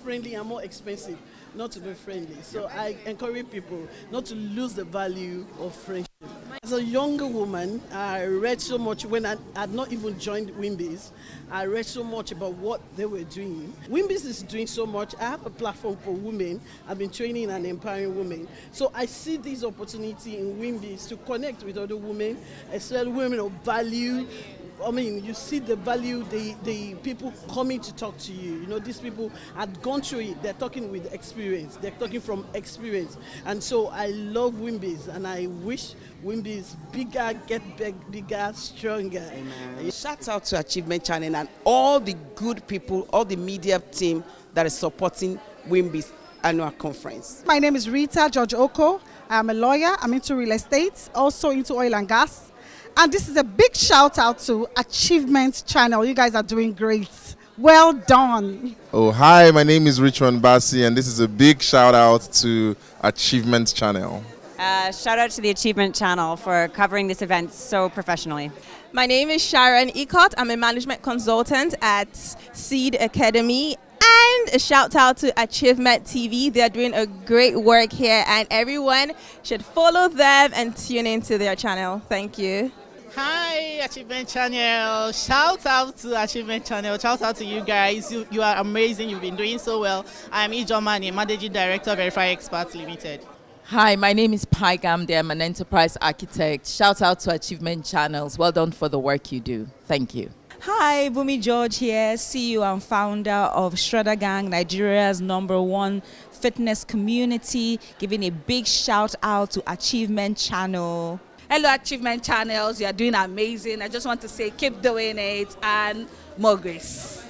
friendly and more expensive not to be friendly. So I encourage people not to lose the value of friendship. As a younger woman, I read so much when I had not even joined Wimbies. I read so much about what they were doing. Wimbies is doing so much. I have a platform for women. I've been training and empowering women. So I see this opportunity in Wimbies to connect with other women, especially women of value. I mean, you see the value, the people coming to talk to you. You know, these people had gone through it. They're talking with experience. They're talking from experience. And so I love Wimbies, and I wish Wimbies bigger, bigger, stronger. Amen. Shout out to Achievement Channel and all the good people, all the media team that is supporting Wimbies annual conference. My name is Rita George Oko. I'm a lawyer. I'm into real estate, also into oil and gas. And this is a big shout out to Achievement Channel. You guys are doing great. Well done. Oh, hi, my name is Richmond Bassi, and this is a big shout out to Achievement Channel. Shout out to the Achievement Channel for covering this event so professionally. My name is Sharon Ecott. I'm a management consultant at Seed Academy. And a shout out to Achievement TV. They're doing a great work here, and everyone should follow them and tune into their channel. Thank you. Hi, Achievement Channel. Shout out to Achievement Channel. Shout out to you guys. You are amazing. You've been doing so well. I'm Ijo Mani, Managing Director of Verify Experts Limited. Hi, my name is Pai Gamde. I'm an enterprise architect. Shout out to Achievement Channels. Well done for the work you do. Thank you. Hi, Bumi George here, CEO and founder of Shredder Gang, Nigeria's #1 fitness community, giving a big shout out to Achievement Channel. Hello, Achievement Channels. You are doing amazing. I just want to say keep doing it and more grace.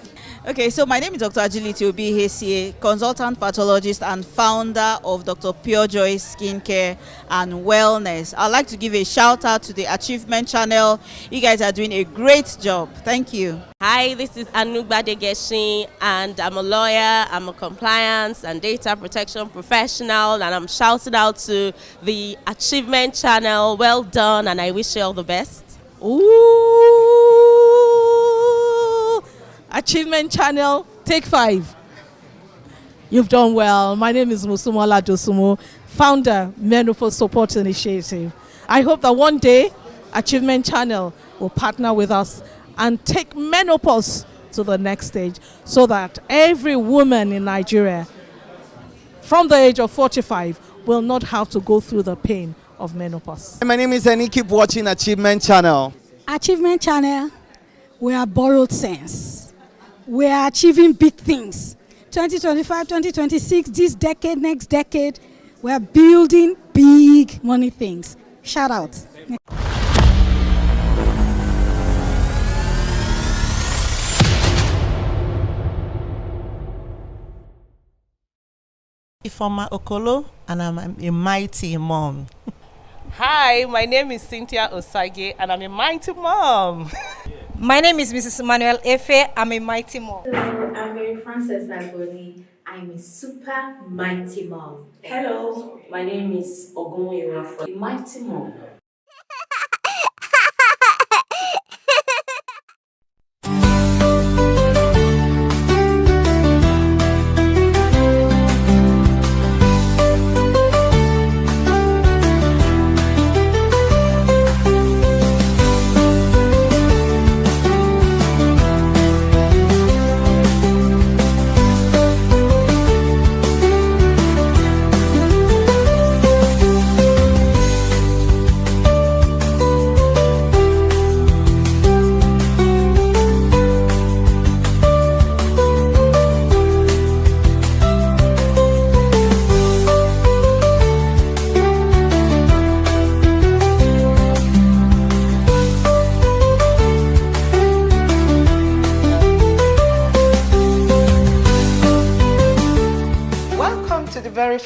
Okay, so my name is Dr. Agility Obi Hesie, consultant pathologist and founder of Dr. Pure Joy Skincare and Wellness. I'd like to give a shout out to the Achievement Channel. You guys are doing a great job. Thank you. Hi, this is Anugba Degeshi, and I'm a lawyer. I'm a compliance and data protection professional, and I'm shouting out to the Achievement Channel. Well done, and I wish you all the best. Ooh, Achievement Channel, take 5. You've done well. My name is Musumola Dosumo, founder, Menopause Support Initiative. I hope that one day Achievement Channel will partner with us and take menopause to the next stage so that every woman in Nigeria from the age of 45 will not have to go through the pain of menopause. My name is Annie. Keep watching Achievement Channel. Achievement Channel, we are borrowed sense. We are achieving big things. 2025, 2026, this decade, next decade, we are building big money things. Shout out. Ifoma Okolo, and I'm a mighty mom. Hi, my name is Cynthia Osage, and I'm a mighty mom. My name is Mrs. Emmanuel Efe. I'm a mighty mom. Hello, I'm Mary Frances Agoni. I'm a super mighty mom. Hello, my name is Ogunwewa, a mighty mom.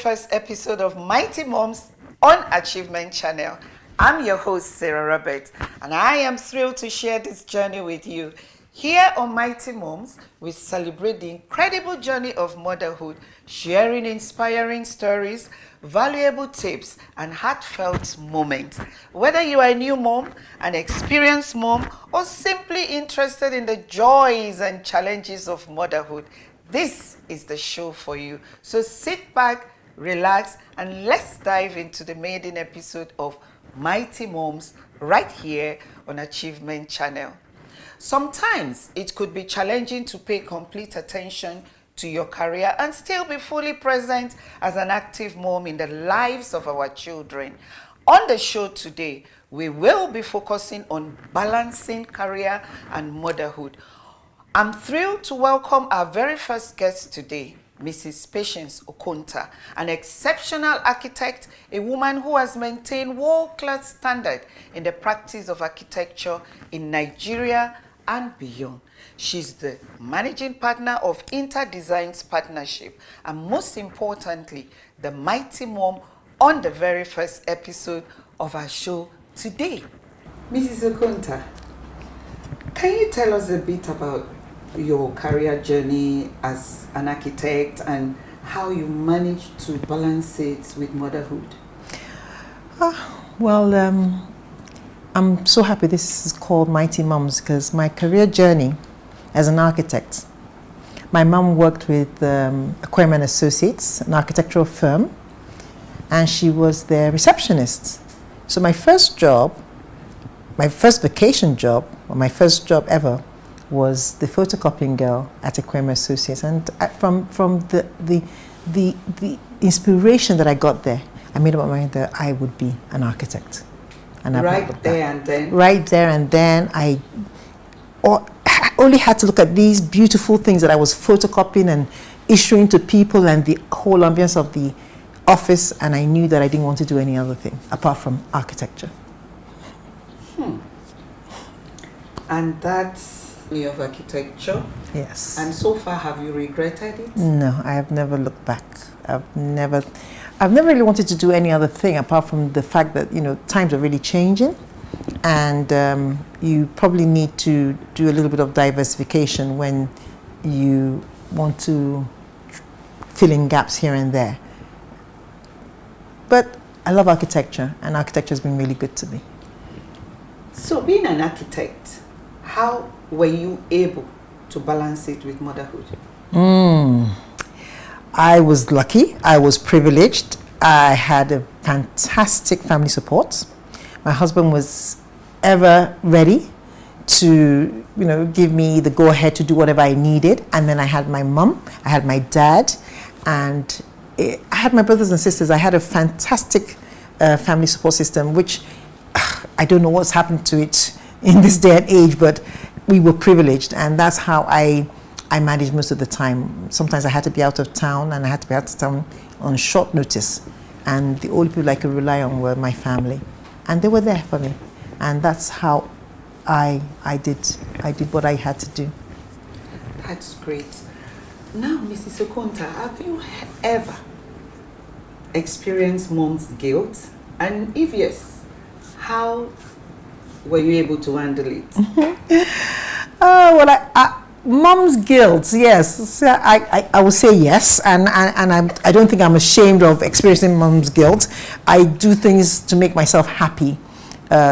First episode of Mighty Moms on Achievement Channel. I'm your host, Sarah Robert, and I am thrilled to share this journey with you. Here on Mighty Moms, we celebrate the incredible journey of motherhood, sharing inspiring stories, valuable tips, and heartfelt moments. Whether you are a new mom, an experienced mom, or simply interested in the joys and challenges of motherhood, this is the show for you. So sit back, relax, and let's dive into the maiden episode of Mighty Moms right here on Achievement Channel. Sometimes it could be challenging to pay complete attention to your career and still be fully present as an active mom in the lives of our children. On the show today, we will be focusing on balancing career and motherhood. I'm thrilled to welcome our very first guest today, Mrs. Patience Okonta, an exceptional architect, a woman who has maintained world-class standard in the practice of architecture in Nigeria and beyond. She's the managing partner of InterDesigns Partnership, and most importantly, the mighty mom on the very first episode of our show today. Mrs. Okonta, can you tell us a bit about your career journey as an architect and how you managed to balance it with motherhood? I'm so happy this is called Mighty Moms because my career journey as an architect, my mom worked with Aquarium & Associates, an architectural firm, and she was their receptionist. So my first job, my first vacation job, or my first job ever, was the photocopying girl at Aquarium & Associates. And from the inspiration that I got there, I made up my mind that I would be an architect. And right there and then? Right there and then. I only had to look at these beautiful things that I was photocopying and issuing to people and the whole ambience of the office, and I knew that I didn't want to do any other thing apart from architecture. And that's of architecture? Yes. And so far, have you regretted it? No, I have never looked back. I've never really wanted to do any other thing apart from the fact that, you know, times are really changing, and you probably need to do a little bit of diversification when you want to fill in gaps here and there. But I love architecture, and architecture has been really good to me. So being an architect, how were you able to balance it with motherhood? I was lucky. I was privileged. I had a fantastic family support. My husband was ever ready to, you know, give me the go-ahead to do whatever I needed. And then I had my mum, I had my dad, and I had my brothers and sisters. I had a fantastic family support system, which I don't know what's happened to it in this day and age, but we were privileged, and that's how I managed most of the time. Sometimes I had to be out of town, and I had to be out of town on short notice, and the only people I could rely on were my family, and they were there for me, and that's how I did what I had to do. That's great. Now, Mrs. Okonta, have you ever experienced mom's guilt? And if yes, how were you able to handle it? Mom's guilt, yes. I will say yes, and I don't think I'm ashamed of experiencing mom's guilt. I do things to make myself happy.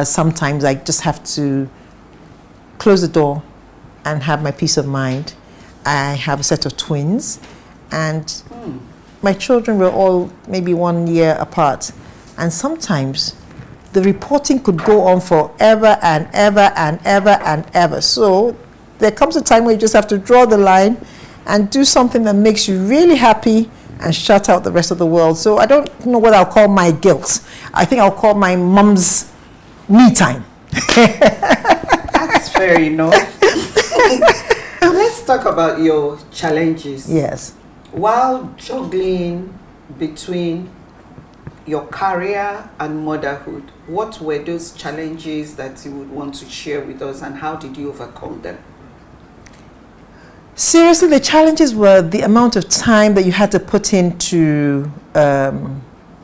Sometimes I just have to close the door and have my peace of mind. I have a set of twins, and my children were all maybe 1 year apart, and sometimes the reporting could go on forever and ever and ever and ever. So there comes a time where you just have to draw the line and do something that makes you really happy and shut out the rest of the world. So I don't know what I'll call my guilt. I think I'll call my mom's me time. That's fair enough. Let's talk about your challenges. Yes. While juggling between your career and motherhood, what were those challenges that you would want to share with us, and how did you overcome them? Seriously, the challenges were the amount of time that you had to put in to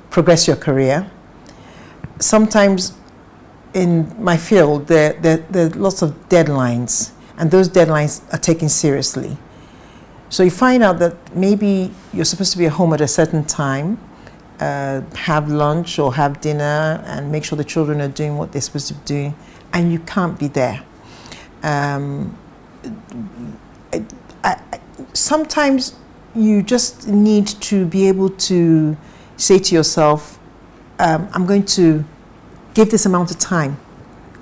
progress your career. Sometimes in my field, there are lots of deadlines, and those deadlines are taken seriously. So you find out that maybe you're supposed to be at home at a certain time, have lunch or have dinner, and make sure the children are doing what they're supposed to be doing, and you can't be there. sometimes you just need to be able to say to yourself, I'm going to give this amount of time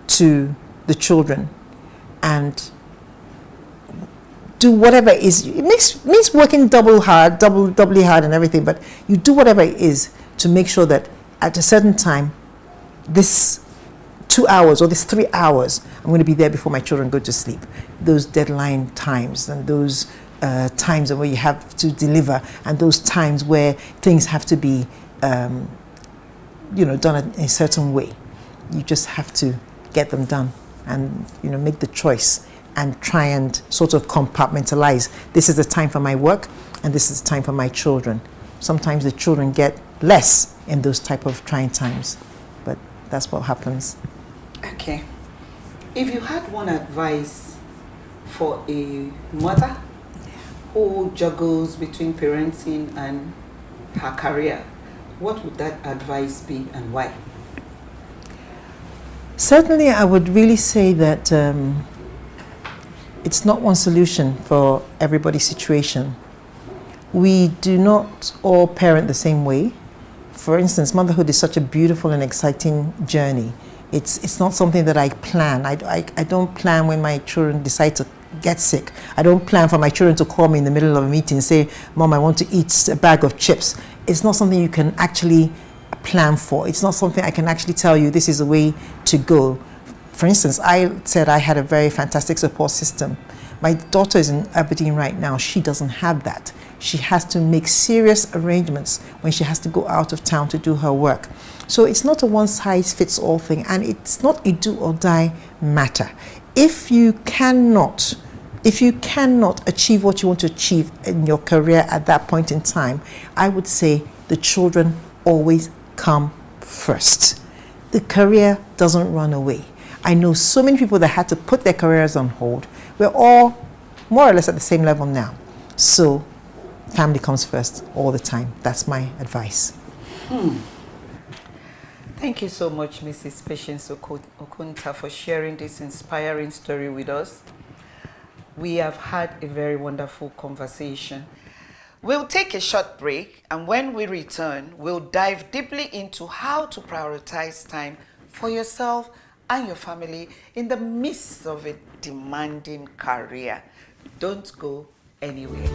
to the children and do whatever it is. It means working doubly hard and everything, but you do whatever it is to make sure that at a certain time, this 2 hours or this 3 hours, I'm going to be there before my children go to sleep. Those deadline times and those times where you have to deliver, and those times where things have to be, done in a certain way. You just have to get them done and, make the choice and try and sort of compartmentalize. This is the time for my work and this is the time for my children. Sometimes the children get less in those type of trying times, but that's what happens. Okay. If you had one advice for a mother who juggles between parenting and her career, what would that advice be and why? Certainly, I would really say that it's not one solution for everybody's situation. We do not all parent the same way. For instance, motherhood is such a beautiful and exciting journey. It's not something that I plan. I don't plan when my children decide to get sick. I don't plan for my children to call me in the middle of a meeting and say, Mom, I want to eat a bag of chips. It's not something you can actually plan for. It's not something I can actually tell you this is the way to go. For instance, I said I had a very fantastic support system. My daughter is in Aberdeen right now. She doesn't have that. She has to make serious arrangements when she has to go out of town to do her work. So it's not a one-size-fits-all thing, and it's not a do-or-die matter. If you cannot achieve what you want to achieve in your career at that point in time, I would say the children always come first. The career doesn't run away. I know so many people that had to put their careers on hold. We're all more or less at the same level now. So family comes first all the time. That's my advice. Thank you so much, Mrs. Patience Okunta, for sharing this inspiring story with us. We have had a very wonderful conversation. We'll take a short break, and when we return, we'll dive deeply into how to prioritize time for yourself and your family in the midst of a demanding career. Don't go anywhere.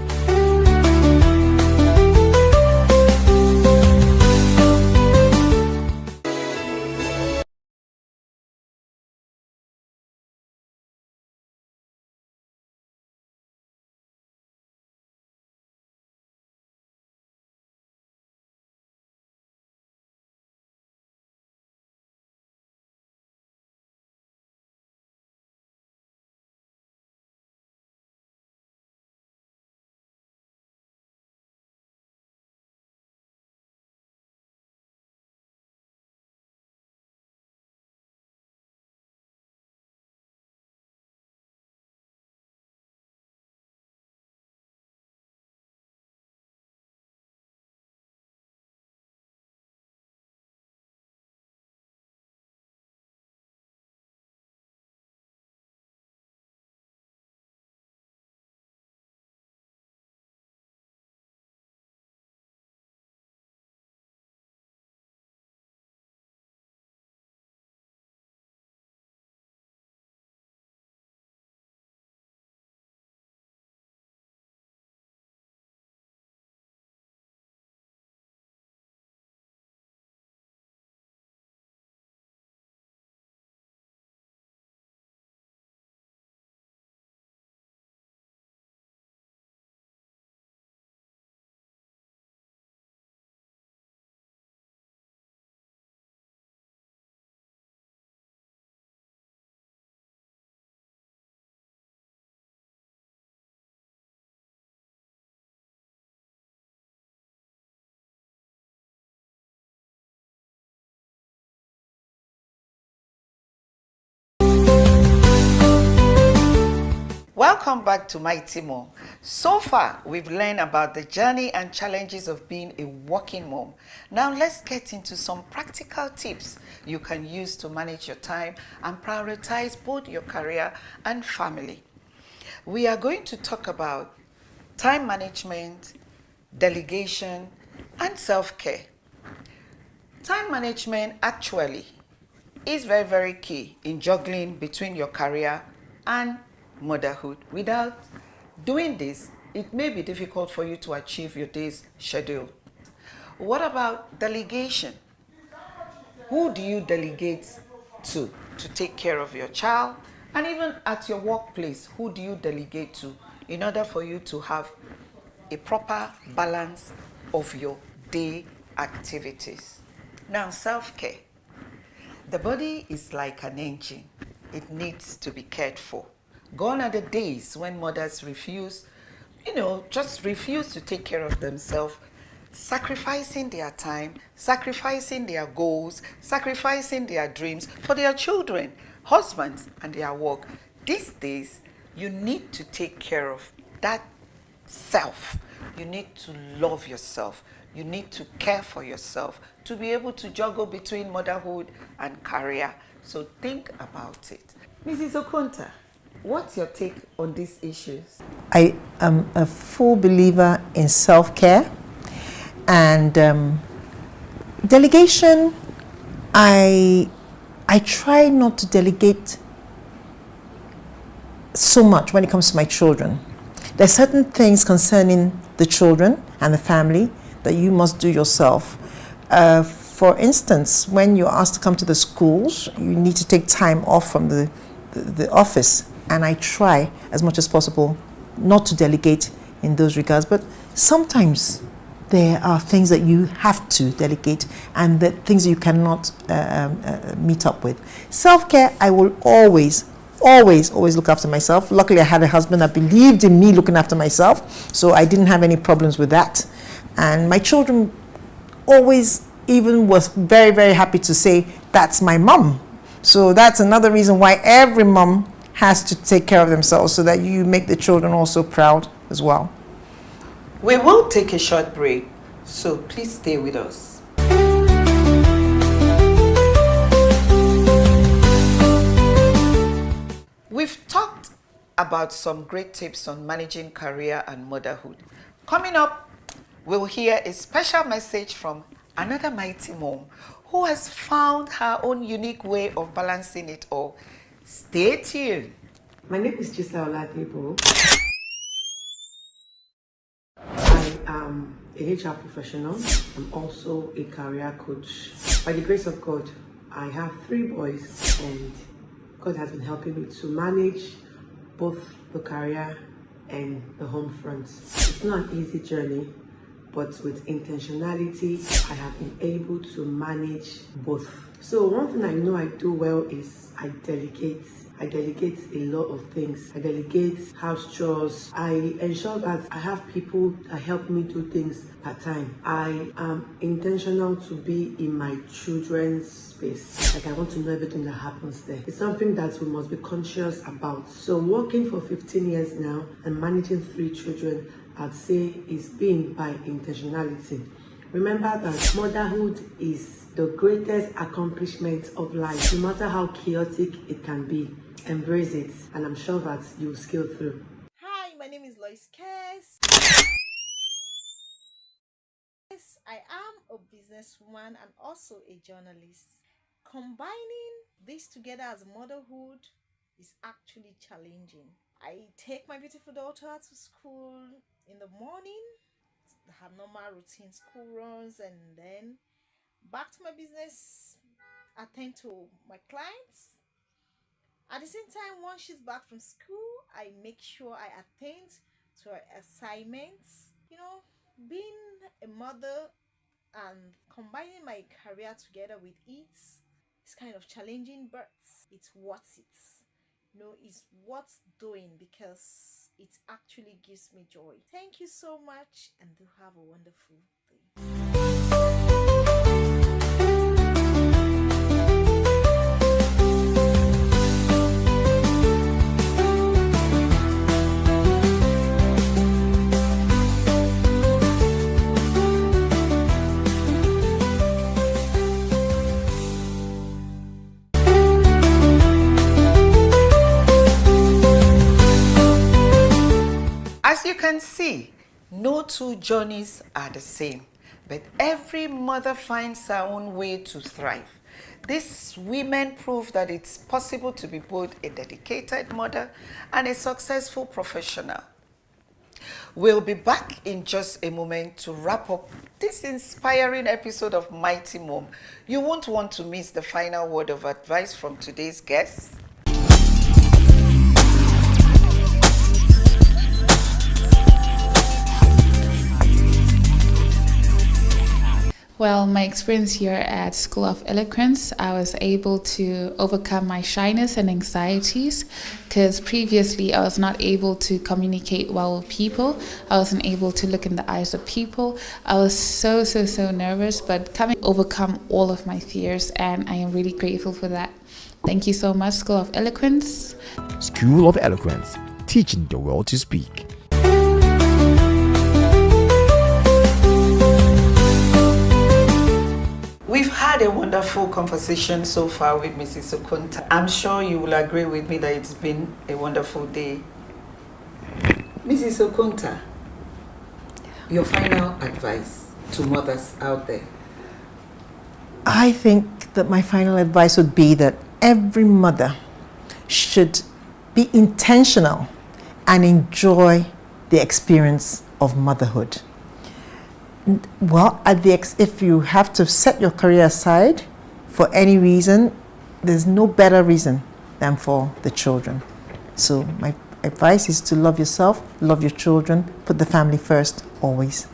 Welcome back to Mighty Mom. So far, we've learned about the journey and challenges of being a working mom. Now let's get into some practical tips you can use to manage your time and prioritize both your career and family. We are going to talk about time management, delegation, and self-care. Time management actually is very, very key in juggling between your career and motherhood. Without doing this, it may be difficult for you to achieve your day's schedule. What about delegation? Who do you delegate to take care of your child? And even at your workplace, who do you delegate to in order for you to have a proper balance of your day activities? Now, self-care. The body is like an engine. It needs to be cared for. Gone are the days when mothers just refuse to take care of themselves, sacrificing their time, sacrificing their goals, sacrificing their dreams for their children, husbands, and their work. These days, you need to take care of that self. You need to love yourself. You need to care for yourself to be able to juggle between motherhood and career. So think about it. Mrs. Okonta, what's your take on these issues? I am a full believer in self-care and delegation. I try not to delegate so much when it comes to my children. There are certain things concerning the children and the family that you must do yourself. For instance, when you're asked to come to the schools, you need to take time off from the office, and I try as much as possible not to delegate in those regards. But sometimes there are things that you have to delegate and the things that you cannot meet up with. Self-care, I will always look after myself. Luckily, I had a husband that believed in me looking after myself, so I didn't have any problems with that. And my children always even was very, very happy to say, that's my mom. So that's another reason why every mom has to take care of themselves, so that you make the children also proud as well. We will take a short break, so please stay with us. We've talked about some great tips on managing career and motherhood. Coming up, we'll hear a special message from another mighty mom who has found her own unique way of balancing it all. Stay tuned. My name is Giselle Oladipo. I am a HR professional. I'm also a career coach. By the grace of God, I have 3 boys, and God has been helping me to manage both the career and the home front. It's not an easy journey, but with intentionality, I have been able to manage both. So one thing I know I do well is I delegate. I delegate a lot of things. I delegate house chores. I ensure that I have people that help me do things part time. I am intentional to be in my children's space. Like, I want to know everything that happens there. It's something that we must be conscious about. So working for 15 years now and managing 3 children, I'd say is being by intentionality. Remember that motherhood is the greatest accomplishment of life, no matter how chaotic it can be. Embrace it, and I'm sure that you'll scale through. Hi, my name is Lois Kess. I am a businesswoman and also a journalist. Combining this together as motherhood is actually challenging. I take my beautiful daughter to school in the morning, her normal routine school runs, and then back to my business, attend to my clients. At the same time, once she's back from school, I make sure I attend to her assignments. You know, being a mother and combining my career together with it is kind of challenging, but it's worth it. You know, it's worth doing because it actually gives me joy. Thank you so much, and do have a wonderful day. As you can see, two journeys are the same, but every mother finds her own way to thrive. These women prove that it's possible to be both a dedicated mother and a successful professional. We'll be back in just a moment to wrap up this inspiring episode of Mighty Mom. You won't want to miss the final word of advice from today's guests. Well, my experience here at School of Eloquence, I was able to overcome my shyness and anxieties because previously I was not able to communicate well with people. I wasn't able to look in the eyes of people. I was so nervous, but overcome all of my fears, and I am really grateful for that. Thank you so much, School of Eloquence. School of Eloquence, teaching the world to speak. We've had a wonderful conversation so far with Mrs. Okonta. I'm sure you will agree with me that it's been a wonderful day. Mrs. Okonta, your final advice to mothers out there. I think that my final advice would be that every mother should be intentional and enjoy the experience of motherhood. Well, if you have to set your career aside for any reason, there's no better reason than for the children. So my advice is to love yourself, love your children, put the family first, always.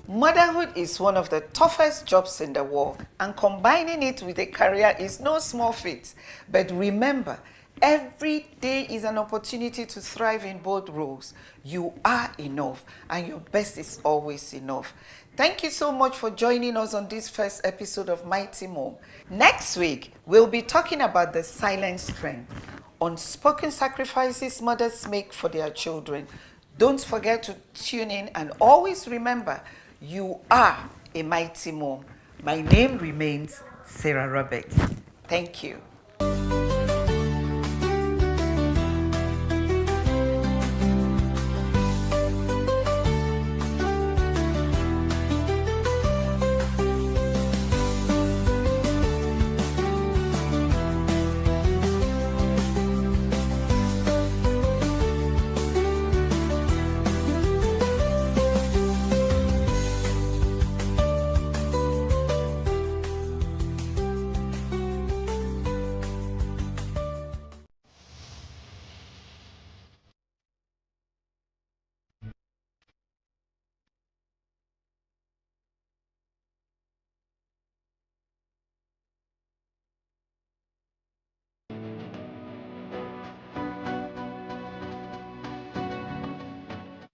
Motherhood is one of the toughest jobs in the world, and combining it with a career is no small feat. But remember, every day is an opportunity to thrive in both roles. You are enough, and your best is always enough. Thank you so much for joining us on this first episode of Mighty Mom. Next week, we'll be talking about the silent strength, unspoken sacrifices mothers make for their children. Don't forget to tune in, and always remember, you are a mighty mom. My name remains Sarah Roberts. Thank you.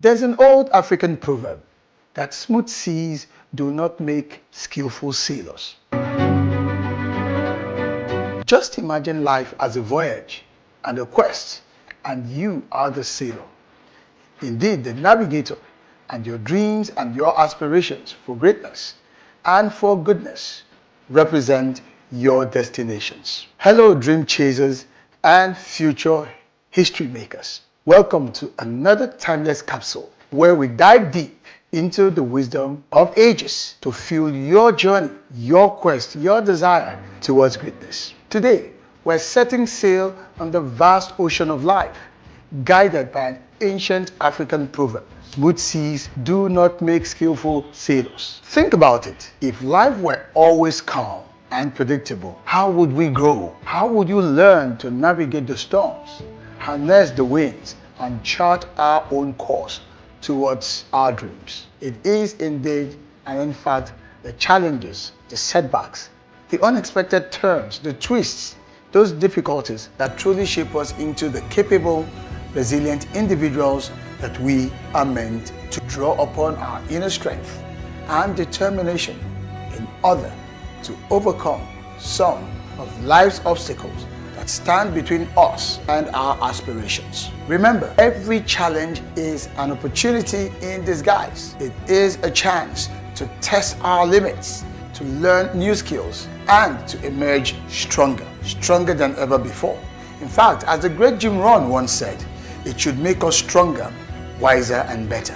There's an old African proverb that smooth seas do not make skillful sailors. Just imagine life as a voyage and a quest, and you are the sailor. Indeed, the navigator, and your dreams and your aspirations for greatness and for goodness represent your destinations. Hello, dream chasers and future history makers. Welcome to another timeless capsule where we dive deep into the wisdom of ages to fuel your journey, your quest, your desire towards greatness. Today, we're setting sail on the vast ocean of life, guided by an ancient African proverb. Smooth seas do not make skillful sailors. Think about it. If life were always calm and predictable, how would we grow? How would you learn to navigate the storms, harness the winds, and chart our own course towards our dreams? It is indeed, and in fact, the challenges, the setbacks, the unexpected turns, the twists, those difficulties that truly shape us into the capable, resilient individuals that we are meant to draw upon our inner strength and determination in order to overcome some of life's obstacles that stand between us and our aspirations. Remember, every challenge is an opportunity in disguise. It is a chance to test our limits, to learn new skills, and to emerge stronger than ever before. In fact, as the great Jim Rohn once said, it should make us stronger, wiser, and better.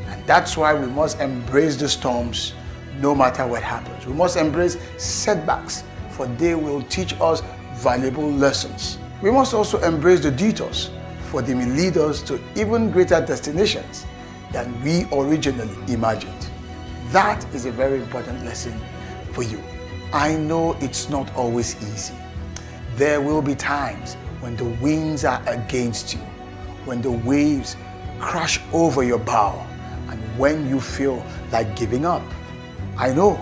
And that's why we must embrace the storms no matter what happens. We must embrace setbacks, for they will teach us valuable lessons. We must also embrace the detours, for they may lead us to even greater destinations than we originally imagined. That is a very important lesson for you. I know it's not always easy. There will be times when the winds are against you, when the waves crash over your bow, and when you feel like giving up. I know.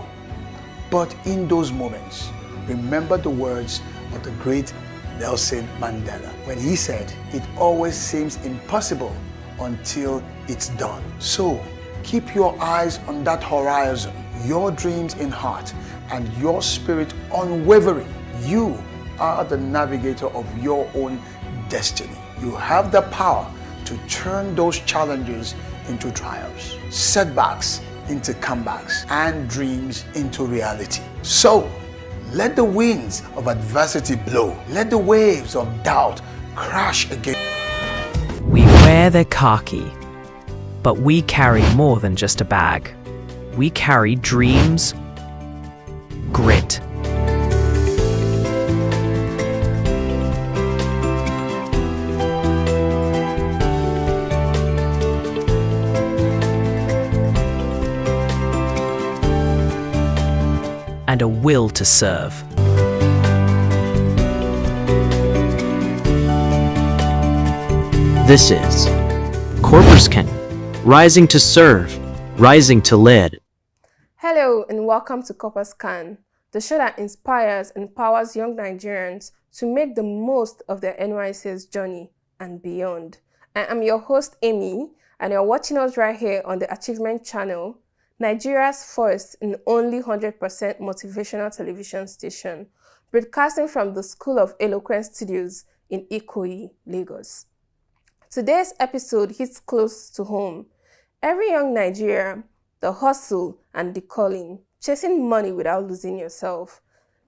But in those moments, remember the words of the great Nelson Mandela when he said, "It always seems impossible until it's done." So keep your eyes on that horizon, your dreams in heart, and your spirit unwavering. You are the navigator of your own destiny. You have the power to turn those challenges into triumphs, setbacks into comebacks, and dreams into reality. So, let the winds of adversity blow. Let the waves of doubt crash against. We wear the khaki, but we carry more than just a bag. We carry dreams, grit, and a will to serve. This is Corpuscan, rising to serve, rising to lead. Hello and welcome to Corpuscan, the show that inspires and empowers young Nigerians to make the most of their NYSC's journey and beyond. I am your host, Amy, and you're watching us right here on the Achievement Channel, Nigeria's first and only 100% motivational television station, broadcasting from the School of Eloquence Studios in Ikoyi, Lagos. Today's episode hits close to home. Every young Nigerian, the hustle and the calling, chasing money without losing yourself.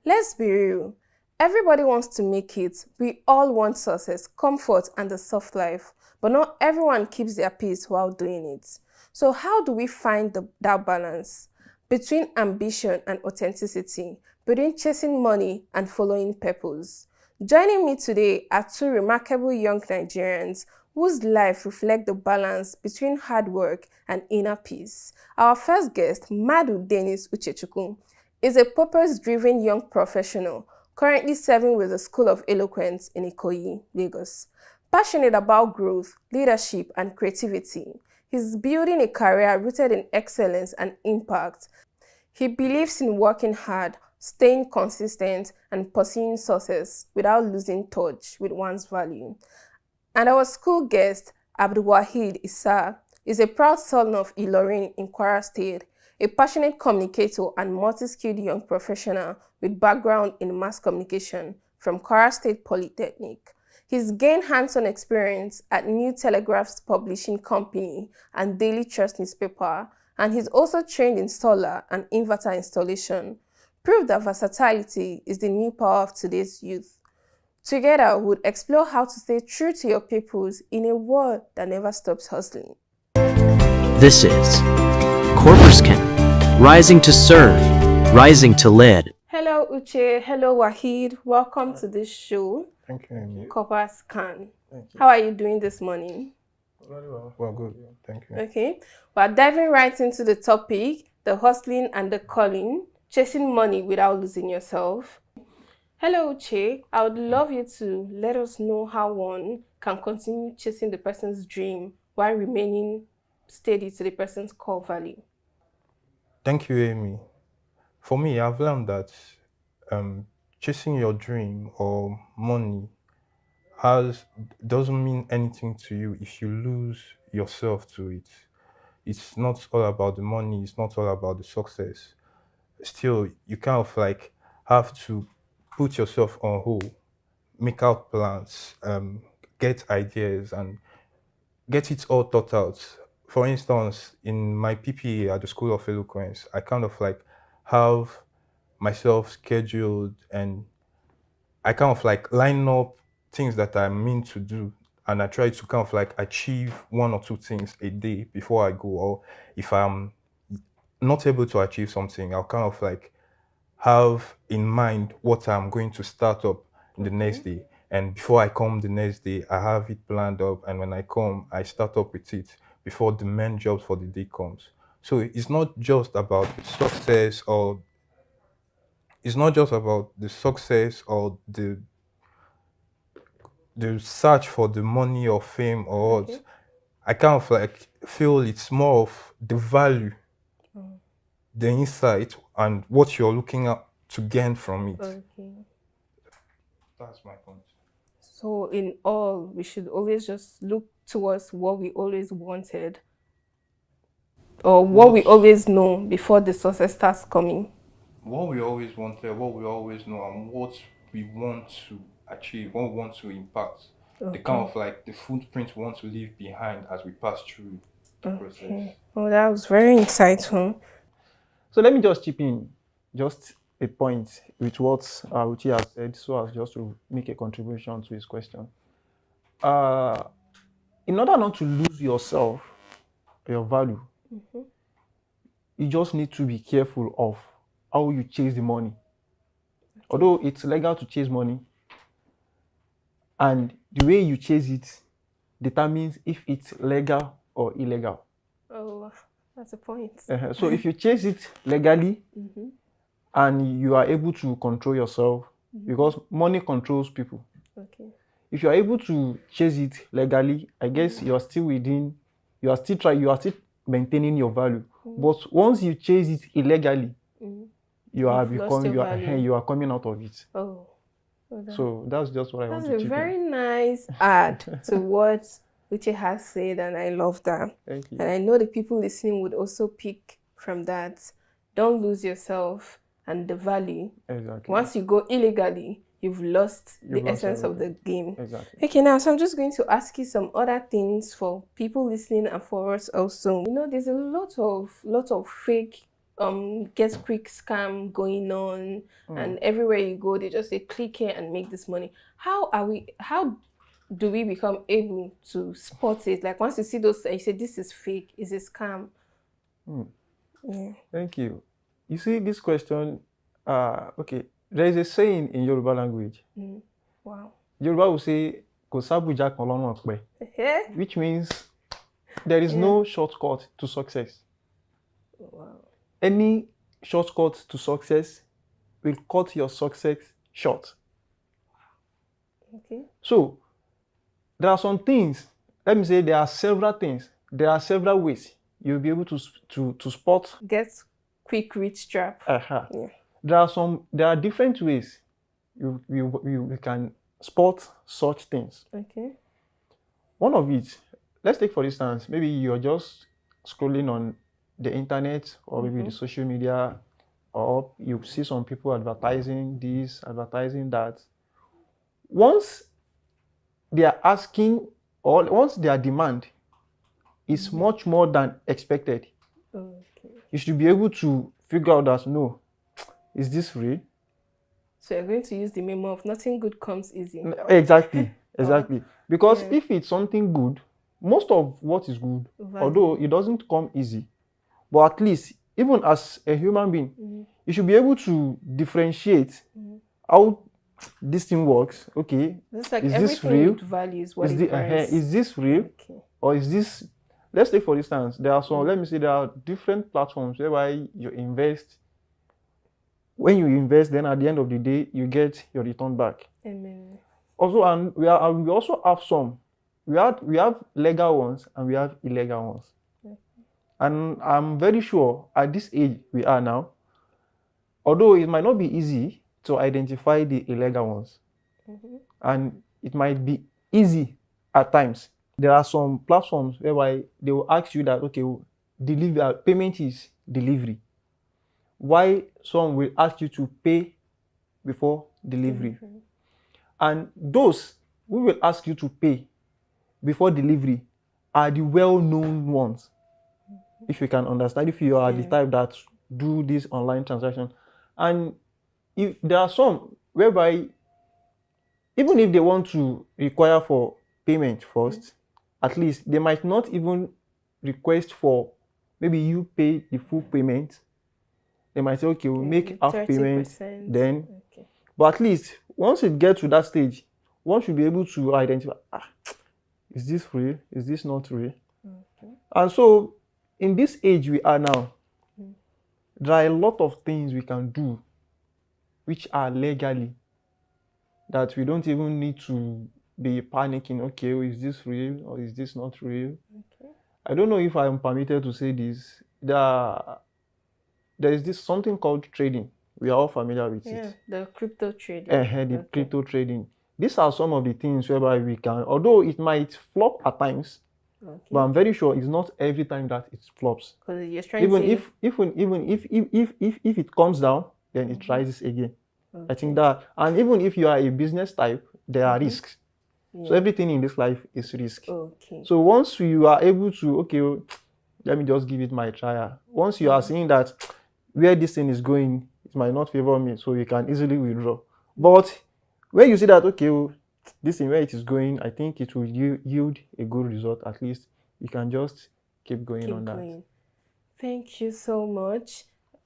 Let's be real. Everybody wants to make it. We all want success, comfort, and a soft life, but not everyone keeps their peace while doing it. So how do we find that balance between ambition and authenticity, between chasing money and following purpose? Joining me today are two remarkable young Nigerians whose life reflect the balance between hard work and inner peace. Our first guest, Madu Dennis Uchechukwu, is a purpose-driven young professional currently serving with the School of Eloquence in Ikoyi, Lagos. Passionate about growth, leadership, and creativity, he's building a career rooted in excellence and impact. He believes in working hard, staying consistent, and pursuing success without losing touch with one's value. And our school guest, Abdul Wahid Issa, is a proud son of Ilorin in Kwara State, a passionate communicator and multi-skilled young professional with background in mass communication from Kwara State Polytechnic. He's gained hands-on experience at New Telegraph's publishing company and Daily Trust newspaper, and he's also trained in solar and inverter installation. Proof that versatility is the new power of today's youth. Together, we'll explore how to stay true to your purpose in a world that never stops hustling. This is Corpuscan, rising to serve, rising to lead. Hello, Uche. Hello, Wahid. Welcome to this show. Thank you, Amy. Corpuscan. Thank you. How are you doing this morning? Very well. Well, good. Thank you. Okay. We're diving right into the topic, the hustling and the calling, chasing money without losing yourself. Hello, Uche. I would love you to let us know how one can continue chasing the person's dream while remaining steady to the person's core value. Thank you, Amy. For me, I've learned that chasing your dream or money doesn't mean anything to you if you lose yourself to it. It's not all about the money, it's not all about the success. Still, you kind of like have to put yourself on hold, make out plans, get ideas, and get it all thought out. For instance, in my PPA at the School of Eloquence, I kind of like have myself scheduled and I kind of like line up things that I mean to do, and I try to kind of like achieve 1 or 2 things a day before I go. Or if I'm not able to achieve something, I'll kind of like have in mind what I'm going to start up the next day. And before I come the next day, I have it planned up. And when I come, I start up with it before the main job for the day comes. So it's not just about success, or it's not just about the success or the search for the money or fame or what. I kind of like feel it's more of the value, the insight, and what you're looking at to gain from it. Okay. That's my point. So in all, we should always just look towards what we always wanted, or what we always know before the success starts coming. What we always wanted, what we always know, and what we want to achieve, what we want to impact. The kind of like the footprint we want to leave behind as we pass through the process. Oh, that was very insightful. So let me just chip in just a point with what Uchi has said, so as just to make a contribution to his question. In order not to lose yourself, your value, you just need to be careful of how you chase the money. Although it's legal to chase money, and the way you chase it determines if it's legal or illegal. Oh, that's a point. So if you chase it legally, and you are able to control yourself, because money controls people. Okay. If you are able to chase it legally, I guess you are still within, you are still maintaining your value. But once you chase it illegally, you are coming out of it. Oh. So that's just what I want to chip in. That's a very nice add to what Uche has said, and I love that. Thank you. And I know the people listening would also pick from that. Don't lose yourself and the value. Exactly. Once you go illegally, you've lost the essence of the game. Exactly. Okay, now, so I'm just going to ask you some other things for people listening and for us also. You know, there's a lot of fake get quick scam going on, and everywhere you go they just say click here and make this money. How do we become able to spot it? Like once you see those, you say this is fake, is a scam. Yeah. Thank you. You see this question, okay, there is a saying in Yoruba language. Wow. Yoruba will say "Kosabuja kolonu okpe," which means there is no shortcut to success. Wow. Any shortcut to success will cut your success short. Okay. So there are some things, let me say there are several things, there are several ways you'll be able to spot. Get quick rich trap. Yeah. There are different ways you can spot such things. Okay. One of it, let's take for instance, maybe you're just scrolling on the internet or maybe the social media, or you see some people advertising this, advertising that. Once they are asking, or once their demand is much more than expected, you should be able to figure out that, no, is this real? So you're going to use the memo of nothing good comes easy. Exactly. Because if it's something good, most of what is good, although it doesn't come easy, but at least, even as a human being, you should be able to differentiate how this thing works. Okay, like is this real? Values, is this real? Okay. Or is this, let's take for instance, there are some, let me say there are different platforms whereby you invest. When you invest, then at the end of the day, you get your return back. Amen. Also, and we also have some. We have legal ones and we have illegal ones. And I'm very sure at this age we are now, although it might not be easy to identify the illegal ones, and it might be easy at times. There are some platforms whereby they will ask you that, okay, payment is delivery. Why some will ask you to pay before delivery. And those who will ask you to pay before delivery are the well-known ones. If you can understand, if you are the type that do this online transaction. And if there are some whereby even if they want to require for payment first, at least they might not even request for maybe you pay the full payment. They might say, okay, we'll make half payment 30%. then. Okay. But at least once it gets to that stage, one should be able to identify, is this real? Is this not real? Okay. And so in this age we are now, there are a lot of things we can do which are legally that we don't even need to be panicking, okay, is this real or is this not real? Okay. I don't know if I am permitted to say this. There is this something called trading. We are all familiar with Yeah, it. the crypto trading. The crypto trading. These are some of the things whereby we can, although it might flop at times, but I'm very sure it's not every time that it flops. Because you're trying Even to if it comes down, then it rises again. I think that, and even if you are a business type, there are risks. So Yeah. everything in this life is risk. Okay. So once you are able to, okay, let me just give it my trial. Once you are seeing that where this thing is going, it might not favor me, so you can easily withdraw. But when you see that, okay, this thing where it is going, I think it will yield a good result. At least you can just keep going on that. Thank you so much.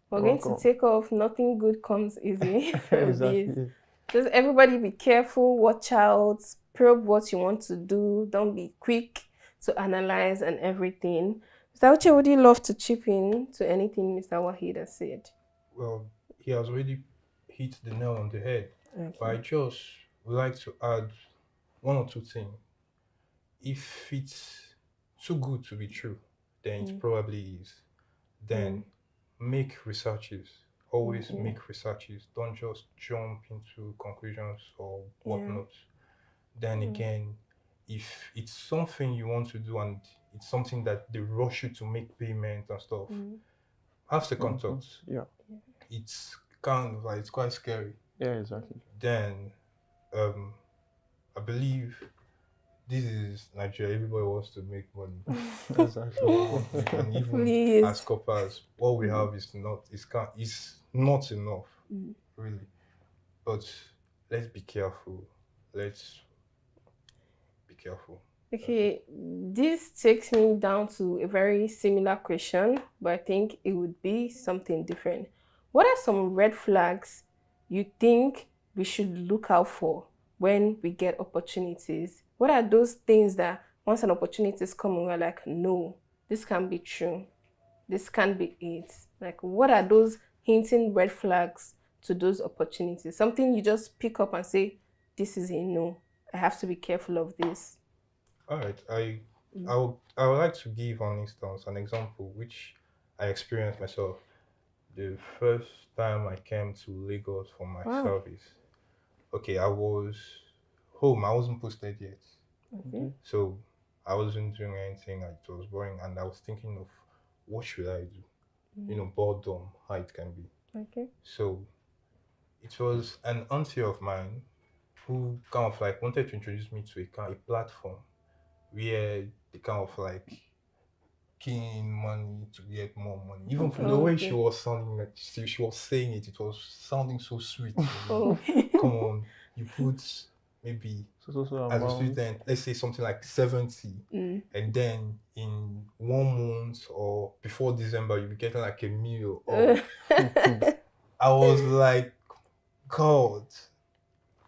We're You're going to welcome. take off. Nothing good comes easy from Exactly. this. Just everybody be careful, watch out, probe what you want to do. Don't be quick to analyze and everything. Mr. Uche, would you love to chip in to anything Mr. Wahid has said? Well, he has already hit the nail on the head. Okay. But I just would like to add one or two things. If it's too good to be true, then it probably is. Then make researches. Always make researches. Don't just jump into conclusions or whatnot. Then again, if it's something you want to do and it's something that they rush you to make payment and stuff, have second thoughts. Yeah. It's kind of like, it's quite scary. Yeah, exactly. Then I believe this is Nigeria. Everybody wants to make money. Exactly. And even Please. as coppers, what we have is not enough, really. But let's be careful. Let's be careful. Okay, this takes me down to a very similar question, but I think it would be something different. What are some red flags you think we should look out for when we get opportunities? What are those things that once an opportunity is coming, we're like, no, this can't be true. This can't be it. Like, what are those hinting red flags to those opportunities? Something you just pick up and say, this is a no. I have to be careful of this. All right. I would like to give an instance, an example, which I experienced myself. The first time I came to Lagos for my service. Okay, I was home. I wasn't posted yet. Okay. So I wasn't doing anything. It was boring, and I was thinking of what should I do? Boredom, how it can be. Okay. So it was an auntie of mine who kind of like wanted to introduce me to a platform where they kind of like key in money to get more money. Even from the way she was sounding, like she was saying it, it was sounding so sweet. Come on, you put maybe as a student, let's say something like 70, and then in 1 month or before December, you'll be getting like a meal. I was like, God,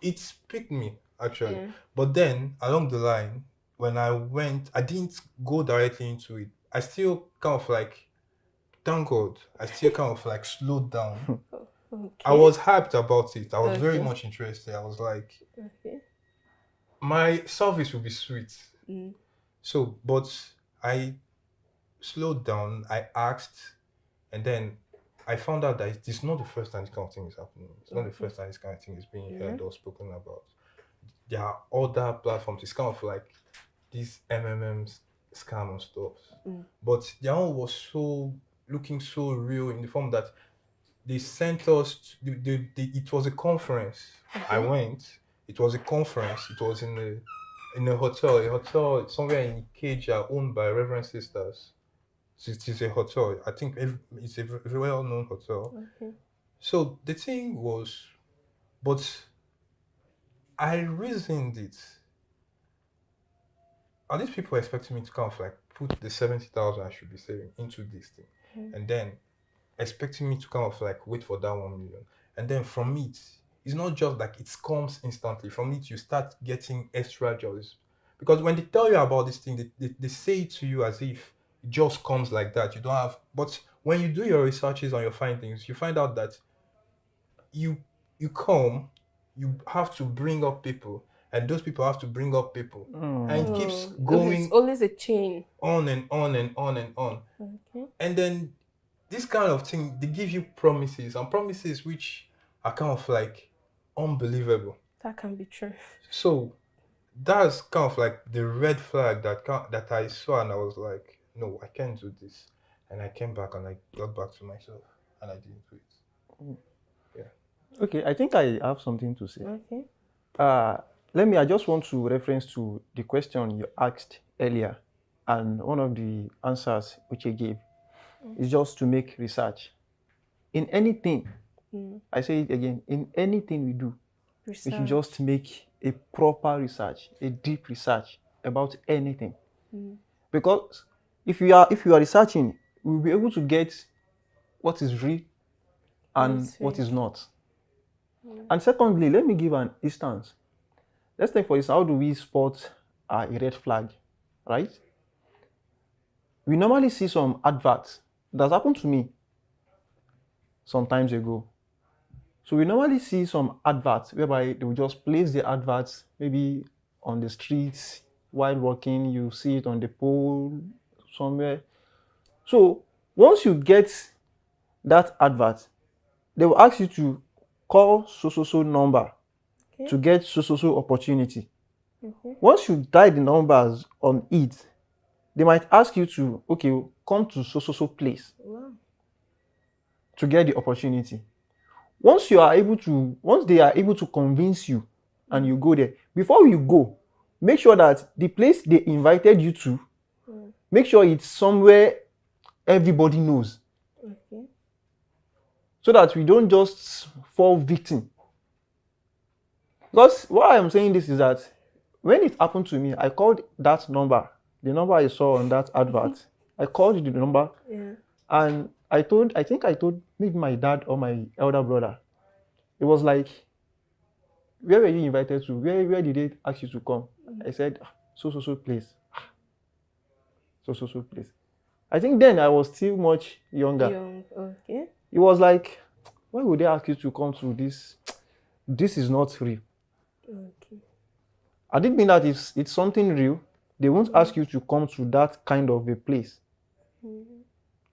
it picked me actually. Yeah. But then along the line, when I went, I didn't go directly into it. I still kind of like, thank God, I still kind of like slowed down. I was hyped about it. I was very much interested. I was like, my service will be sweet. So, but I slowed down, I asked, and then I found out that it's not the first time this kind of thing is happening. It's not the first time this kind of thing is being heard or spoken about. There are other platforms. It's kind of like these MMMs scam and stuff. But their own was looking so real in the form that they sent us, it was a conference. I went, it was a conference, it was in a hotel somewhere in Ikeja owned by Reverend Sisters. So it is a hotel. I think it's a very well-known hotel. So the thing was, but I reasoned it. Are these people expecting me to kind of like put the 70,000 I should be saving into this thing, and then expecting me to kind of like wait for that 1 million, and then from it, it's not just like it comes instantly. From it, you start getting extra joys, because when they tell you about this thing, they say it to you as if it just comes like that. You don't have, but when you do your researches on your findings, you find out that you come, you have to bring up people, and those people have to bring up people, and it keeps going. It's always a chain. On and on and on and on. Okay. And then this kind of thing, they give you promises, and promises which are kind of like unbelievable. That can be true. So that's kind of like the red flag that I saw, and I was like, no, I can't do this. And I came back and I got back to myself, and I didn't do it. Yeah. Okay, I think I have something to say. Okay. I just want to reference to the question you asked earlier, and one of the answers which you gave is just to make research. In anything, I say it again, in anything we do, we should just make a proper research, a deep research about anything. Because if you are researching, we'll be able to get what is real and what is not. And secondly, let me give an instance. Let's take for instance, how do we spot a red flag, right? We normally see some adverts. That's happened to me some times ago. So we normally see some adverts whereby they will just place the adverts maybe on the streets while walking. You see it on the pole somewhere. So once you get that advert, they will ask you to call so number to get so opportunity. Once you dial the numbers on it, they might ask you to, okay, come to so place to get the opportunity. Once they are able to convince you and you go there, before you go, make sure that the place they invited you to, make sure it's somewhere everybody knows. So that we don't just fall victim. Because why I'm saying this is that when it happened to me, I called that number, the number I saw on that advert. I called the number, and I think I told maybe my dad or my elder brother. It was like, where were you invited to? Where did they ask you to come? I said, so place. So place. I think then I was still much younger. Okay. It was like, why would they ask you to come to this? This is not real. Okay. I didn't mean that if it's something real, they won't ask you to come to that kind of a place.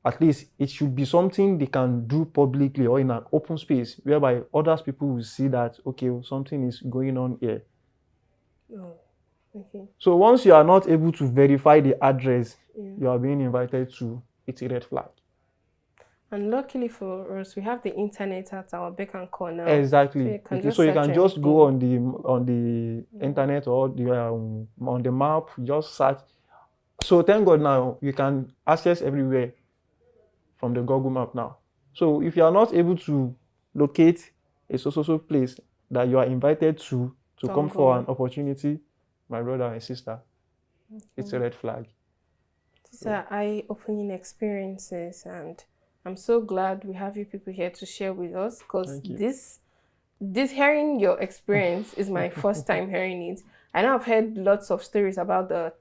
At least it should be something they can do publicly or in an open space whereby other people will see that, okay, something is going on here. Okay. So once you are not able to verify the address you are being invited to, it's a red flag. And luckily for us, we have the internet at our beck and call now. Exactly. So you can just go on the internet or on the map, just search. So thank God now you can access everywhere from the Google map now. So if you are not able to locate a so place that you are invited to come for an opportunity, my brother and sister, it's a red flag. These are eye-opening experiences, and I'm so glad we have you people here to share with us, because this hearing your experience is my first time hearing it. I know I've heard lots of stories about the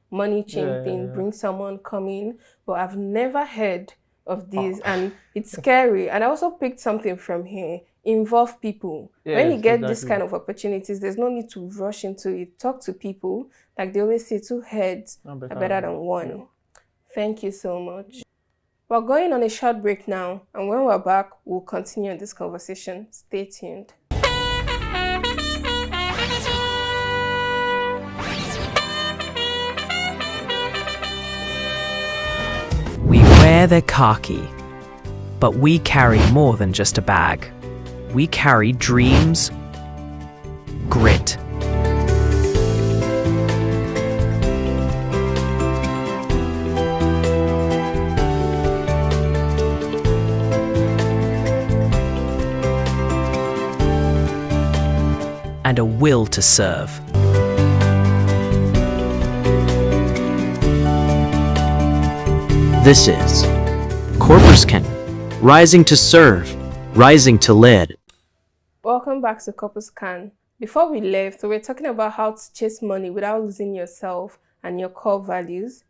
money chain thing, bring someone come in, but I've never heard of this, and it's scary. And I also picked something from here: involve people. When you get this kind of opportunities, there's no need to rush into it. Talk to people. Like they always say, 2 heads are better than one. Thank you so much. We're going on a short break now, and when we're back, we'll continue this conversation. Stay tuned. We wear the khaki, but we carry more than just a bag. We carry dreams, grit, and a will to serve. This is Corpus Can, rising to serve, rising to lead. Welcome back to Corpus Can. Before we left, we were talking about how to chase money without losing yourself and your core values.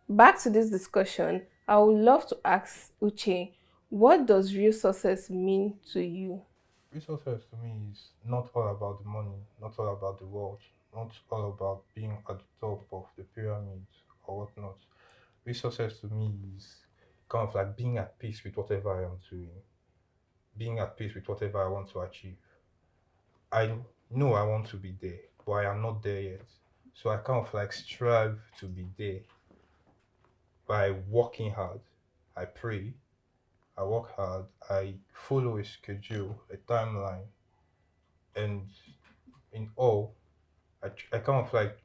Back to this discussion, I would love to ask Uche, what does real success mean to you? Real success to me is not all about the money, not all about the world, not all about being at the top of the pyramid or whatnot. Real success to me is kind of like being at peace with whatever I am doing, being at peace with whatever I want to achieve. I know I want to be there, but I am not there yet. So I kind of like strive to be there by working hard. I pray, I work hard, I follow a schedule, a timeline, and in all, I kind of like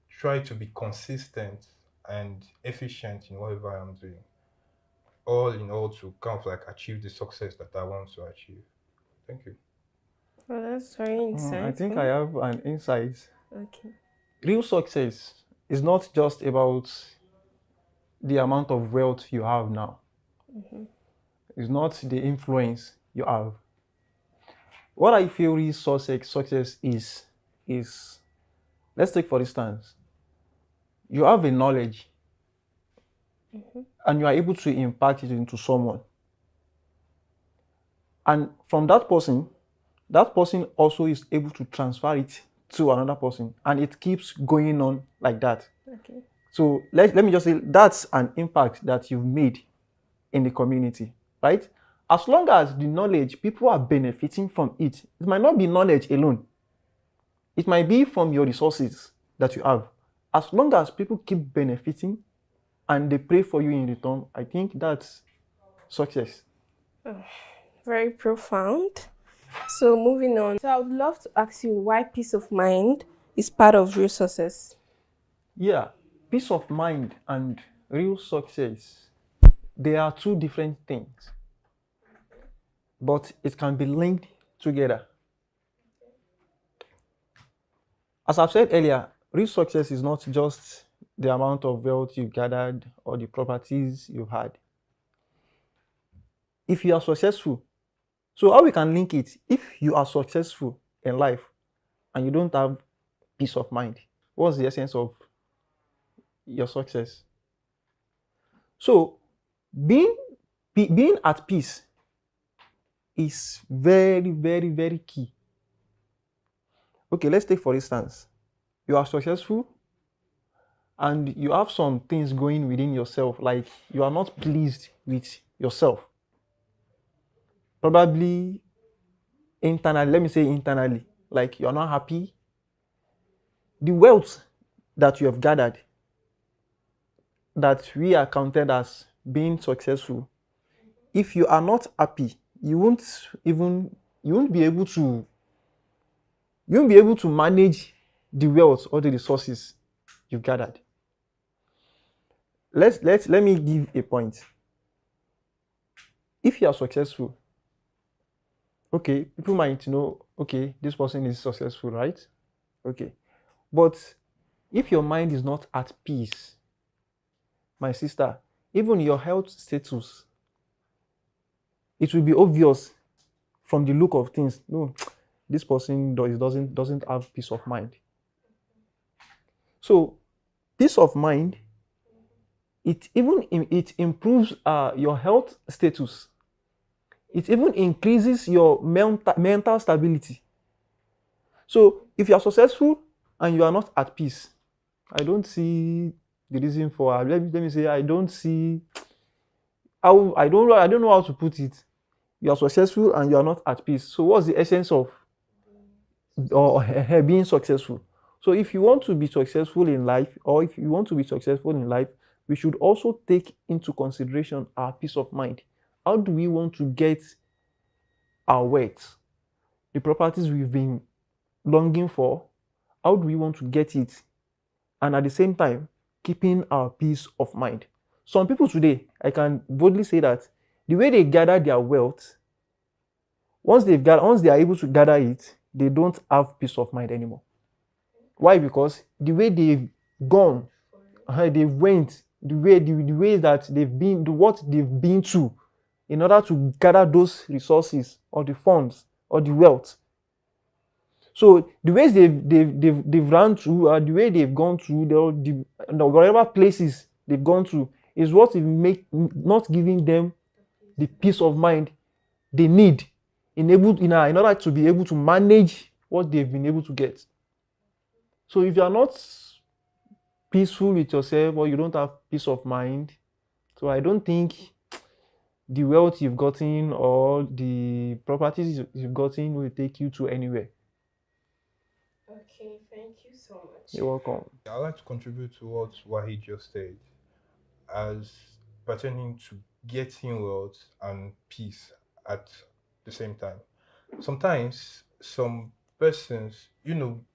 try to be consistent and efficient in whatever I'm doing. All in all to kind of like achieve the success that I want to achieve. Thank you. Well, that's very insightful. I think I have an insight. Okay. Real success is not just about the amount of wealth you have now. Mm-hmm. It's not the influence you have. What I feel real success is, let's take for instance, you have a knowledge and you are able to impart it into someone. And from that person also is able to transfer it to another person, and it keeps going on like that. Okay. So let me just say that's an impact that you've made in the community, right? As long as the knowledge, people are benefiting from it. It might not be knowledge alone. It might be from your resources that you have. As long as people keep benefiting and they pray for you in return, I think that's success. Oh, very profound. So moving on. So I would love to ask you why peace of mind is part of real success. Yeah, peace of mind and real success, they are two different things, but it can be linked together. As I've said earlier, real success is not just the amount of wealth you've gathered or the properties you've had. If you are successful, so how we can link it, if you are successful in life and you don't have peace of mind, what's the essence of your success? So being at peace is very, very, very key. Okay, let's take for instance, you are successful and you have some things going within yourself, like you are not pleased with yourself. Probably internally, let me say internally, like you are not happy. The wealth that you have gathered, that we are counted as being successful, if you are not happy, you won't be able to manage the wealth or the resources you've gathered. Let me give a point. If you are successful, okay, people might know, okay, this person is successful, right? Okay. But if your mind is not at peace, my sister, even your health status, it will be obvious from the look of things. No, this person doesn't have peace of mind. So, peace of mind, it improves your health status. It even increases your mental stability. So, if you are successful and you are not at peace, I don't see the reason for. Let me say, I don't see how. I don't know how to put it. You are successful and you are not at peace. So, what's the essence of being successful? So, if you want to be successful in life, we should also take into consideration our peace of mind. How do we want to get our wealth, the properties we've been longing for? How do we want to get it? And at the same time, keeping our peace of mind. Some people today, I can boldly say that the way they gather their wealth, once they are able to gather it, they don't have peace of mind anymore. Why? Because the way they've gone, they went, the way that they've been, what they've been through in order to gather those resources or the funds or the wealth. So the ways they've run through, the way they've gone through, whatever places they've gone through is what will make not giving them the peace of mind they need in order to be able to manage what they've been able to get. So if you are not peaceful with yourself or you don't have peace of mind, so I don't think the wealth you've gotten or the properties you've gotten will take you to anywhere. Okay, thank you so much. You're welcome. I'd like to contribute to what Wahid just said as pertaining to getting wealth and peace at the same time. Sometimes some persons,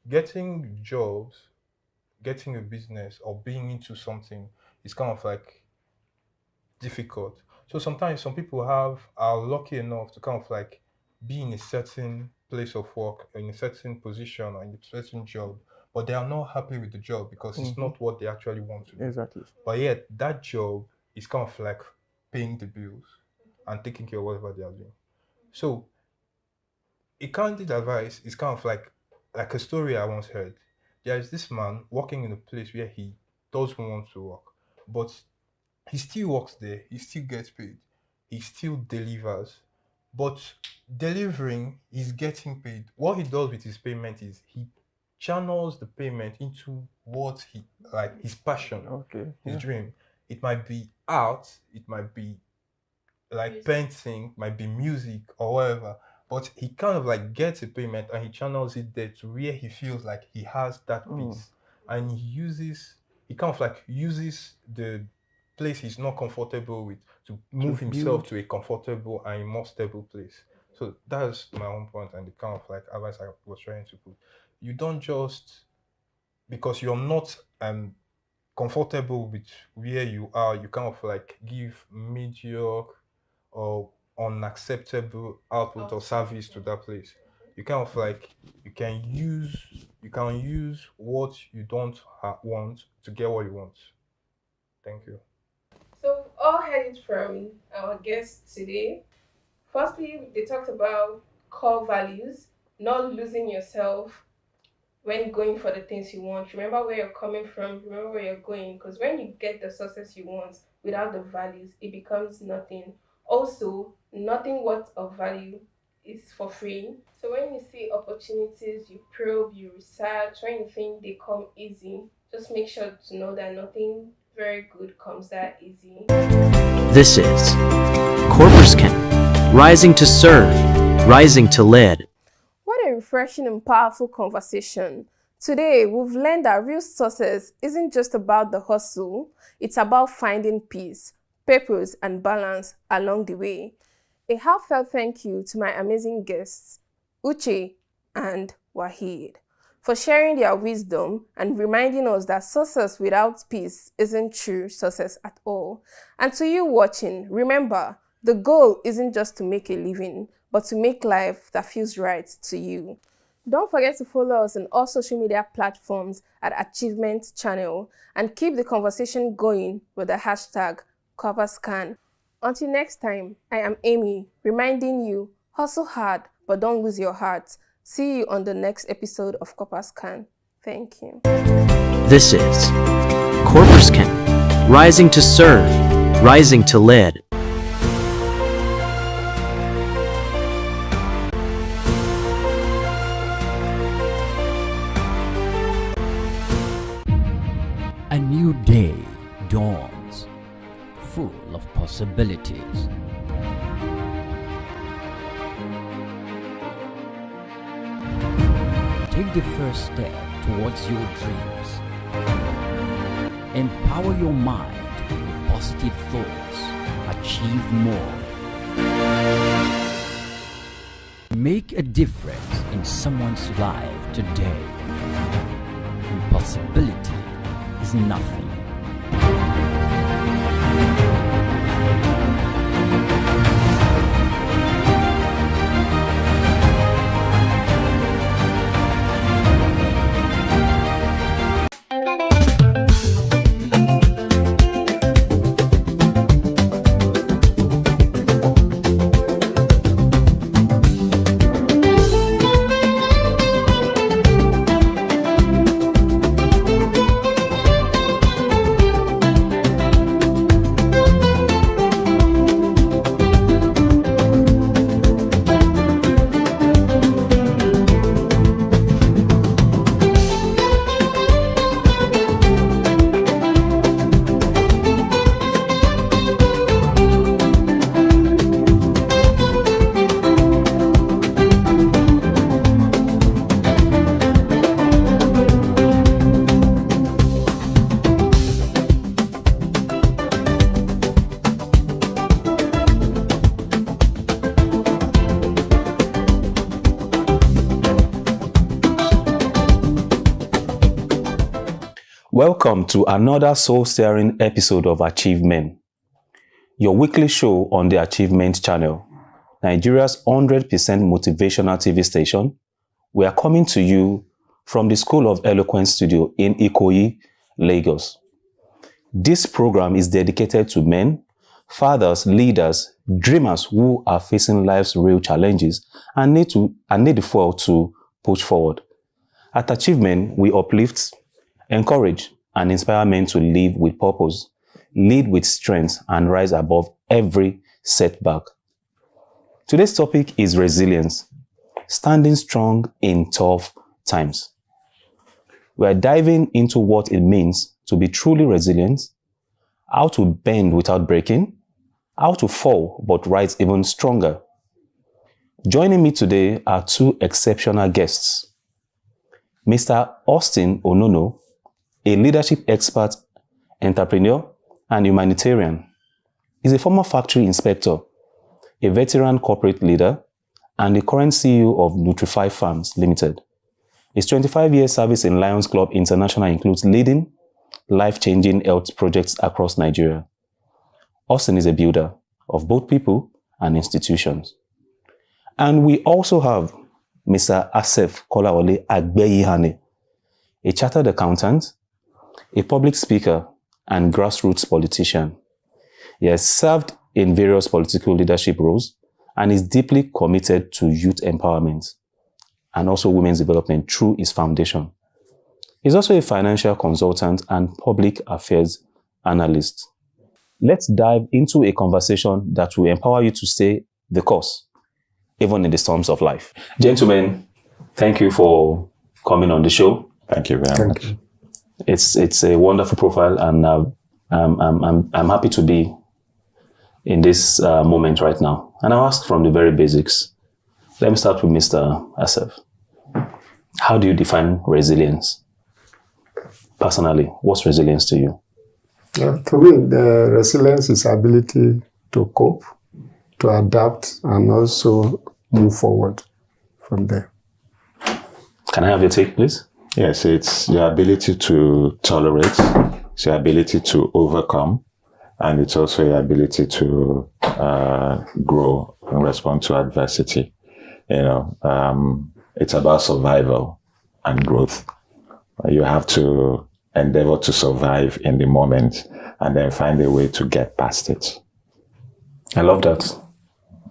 getting jobs, getting a business or being into something is kind of like difficult. So sometimes some people are lucky enough to kind of like be in a certain place of work, in a certain position or in a certain job, but they are not happy with the job because it's not what they actually want to do. Exactly. But yet that job is kind of like paying the bills and taking care of whatever they are doing. So a candid advice is kind of like a story I once heard. There is this man working in a place where he doesn't want to work, but he still works there, he still gets paid, he still delivers, but delivering is getting paid. What he does with his payment is he channels the payment into what he like, his passion, his dream. It might be art, it might be like painting, might be music or whatever, but he kind of like gets a payment and he channels it there to where he feels like he has that peace, and he kind of like uses the place he's not comfortable with to move himself to a comfortable and a more stable place. So that's my own point and the kind of like advice I was trying to put. You don't just, because you're not comfortable with where you are, you kind of like give mediocre or unacceptable output or service to that place. You kind of like, you can use what you don't want to get what you want. Thank you. So we've all heard it from our guests today. Firstly, they talked about core values, not losing yourself when going for the things you want. Remember where you're coming from, remember where you're going, because when you get the success you want without the values, it becomes nothing. Also, nothing worth of value is for free. So when you see opportunities, you probe, you research. When you think they come easy, just make sure to know that nothing very good comes that easy. This is Corporate rising to serve, rising to lead. What a refreshing and powerful conversation. Today, we've learned that real success isn't just about the hustle, it's about finding peace, purpose, and balance along the way. A heartfelt thank you to my amazing guests, Uche and Wahid, for sharing their wisdom and reminding us that success without peace isn't true success at all. And to you watching, remember, the goal isn't just to make a living, but to make life that feels right to you. Don't forget to follow us on all social media platforms at Achievement Channel and keep the conversation going with the hashtag CorpusCan. Until next time, I am Amy, reminding you, hustle hard, but don't lose your heart. See you on the next episode of CorpusCan. Thank you. This is Corporate rising to serve, rising to lead. A new day dawns, full of possibilities. Take the first step towards your dreams. Empower your mind with positive thoughts. Achieve more. Make a difference in someone's life today. Impossibility is nothing. Welcome to another soul-stirring episode of Achievement, your weekly show on the Achievement Channel, Nigeria's 100% motivational TV station. We are coming to you from the School of Eloquence studio in Ikoyi, Lagos. This program is dedicated to men, fathers, leaders, dreamers who are facing life's real challenges and need the fuel to push forward. At Achievement, we uplift, encourage, and inspire men to live with purpose, lead with strength, and rise above every setback. Today's topic is resilience, standing strong in tough times. We are diving into what it means to be truly resilient, how to bend without breaking, how to fall but rise even stronger. Joining me today are two exceptional guests. Mr. Austin Onono, a leadership expert, entrepreneur, and humanitarian. He's a former factory inspector, a veteran corporate leader, and the current CEO of Nutrify Farms Limited. His 25-year service in Lions Club International includes leading life-changing health projects across Nigeria. Austin is a builder of both people and institutions. And we also have Mr. Asef Kolawole Agbeyihane, a chartered accountant, a public speaker, and grassroots politician. He has served in various political leadership roles and is deeply committed to youth empowerment and also women's development through his foundation. He's also a financial consultant and public affairs analyst. Let's dive into a conversation that will empower you to stay the course, even in the storms of life. Gentlemen, thank you for coming on the show. Thank you very much. It's a wonderful profile, and I'm happy to be in this moment right now. And I'll ask from the very basics. Let me start with Mr. Asef. How do you define resilience? Personally, what's resilience to you? For me, the resilience is ability to cope, to adapt, and also move forward from there. Can I have your take, please? Yes, it's your ability to tolerate, it's your ability to overcome, and it's also your ability to grow and respond to adversity. It's about survival and growth. You have to endeavor to survive in the moment and then find a way to get past it. I love that.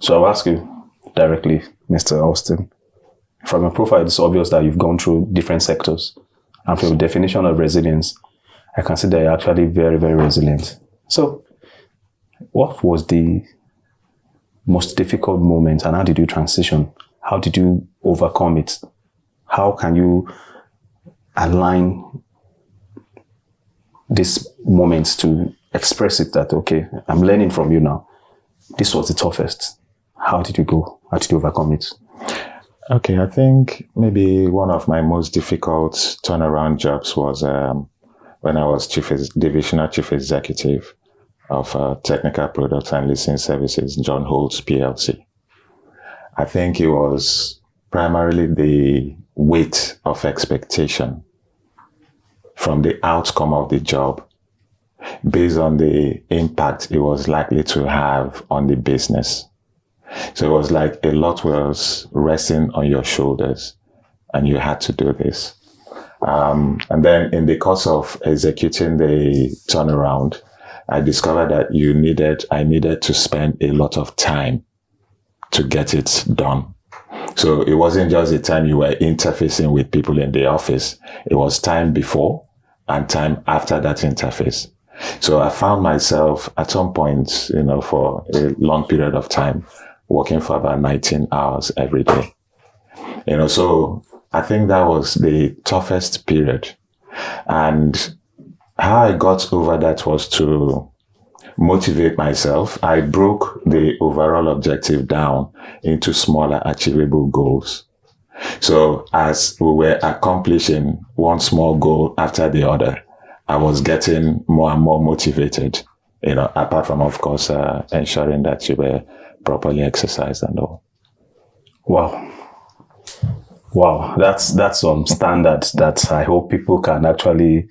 So I'll ask you directly, Mr. Austin. From your profile, it's obvious that you've gone through different sectors. And from the definition of resilience, I can see that you're actually very, very resilient. So what was the most difficult moment and how did you transition? How did you overcome it? How can you align this moment to express it that, okay, I'm learning from you now. This was the toughest. How did you go? How did you overcome it? Okay, I think maybe one of my most difficult turnaround jobs was when I was Divisional Chief Executive of Technical Products and Leasing Services, John Holtz PLC. I think it was primarily the weight of expectation from the outcome of the job based on the impact it was likely to have on the business. So it was like a lot was resting on your shoulders and you had to do this. And then in the course of executing the turnaround, I discovered that I needed to spend a lot of time to get it done. So it wasn't just the time you were interfacing with people in the office. It was time before and time after that interface. So I found myself at some point, for a long period of time, working for about 19 hours every day. So I think that was the toughest period. And how I got over that was to motivate myself. I broke the overall objective down into smaller achievable goals. So as we were accomplishing one small goal after the other, I was getting more and more motivated, apart from, of course, ensuring that you were properly exercised and all. Wow, that's some standards that I hope people can actually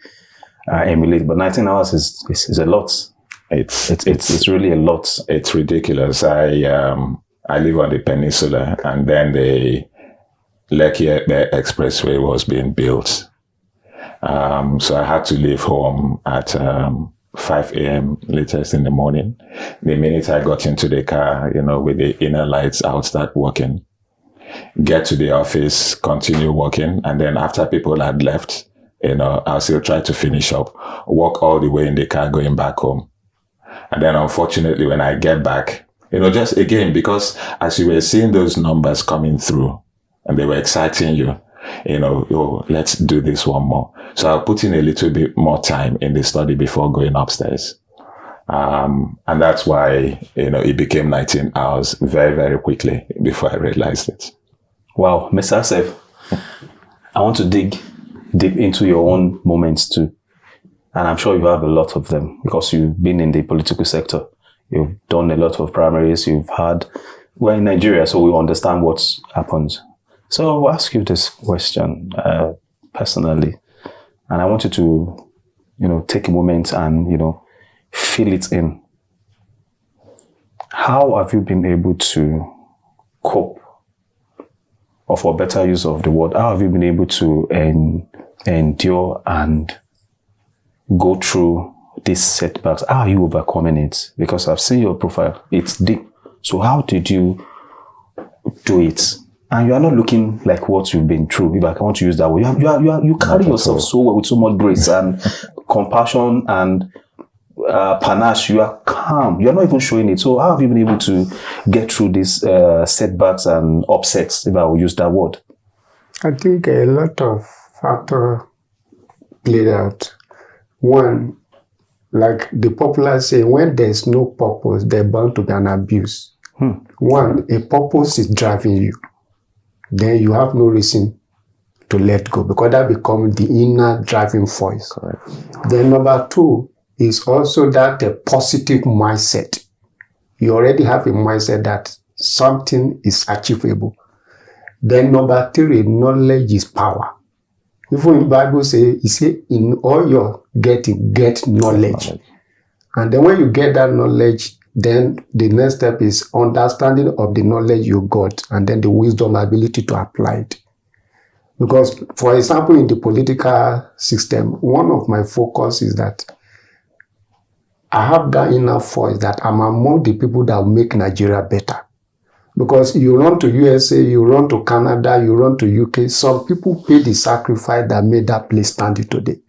emulate. But 19 hours is a lot. It's really a lot. It's ridiculous. I live on the peninsula, and then the Lekki Expressway was being built. So I had to leave home at 5 a.m. latest in the morning. The minute I got into the car, with the inner lights, I would start working. Get to the office, continue working, and then after people had left, I'll still try to finish up, walk all the way in the car going back home. And then unfortunately, when I get back, just again, because as you were seeing those numbers coming through and they were exciting you, let's do this one more. So I'll put in a little bit more time in the study before going upstairs. And that's why, it became 19 hours very, very quickly before I realized it. Wow. Mr. Asef, I want to dig deep into your own moments too. And I'm sure you have a lot of them because you've been in the political sector. You've done a lot of primaries. We're in Nigeria, so we understand what's happened. So I'll ask you this question personally. And I want you to, take a moment and, feel it in. How have you been able to cope? Or for better use of the word, how have you been able to endure and go through these setbacks? How are you overcoming it? Because I've seen your profile. It's deep. So how did you do it? And you are not looking like what you've been through, if I want to use that word. You carry yourself so well with so much grace and compassion and panache. You are calm. You are not even showing it. So how have you been able to get through these setbacks and upsets, if I will use that word? I think a lot of factors played out. One, like the popular say, when there's no purpose, there's bound to be an abuse. One, a purpose is driving you. Then you have no reason to let go because that becomes the inner driving force. Correct. Then number two is also that a positive mindset. You already have a mindset that something is achievable. Then number three, knowledge is power. Even in the Bible in all your getting, get knowledge. And then when you get that knowledge, then the next step is understanding of the knowledge you got and then the wisdom, ability to apply it. Because, for example, in the political system, one of my focus is that I have that inner voice that I'm among the people that will make Nigeria better. Because you run to USA, you run to Canada, you run to UK, some people pay the sacrifice that made that place stand today.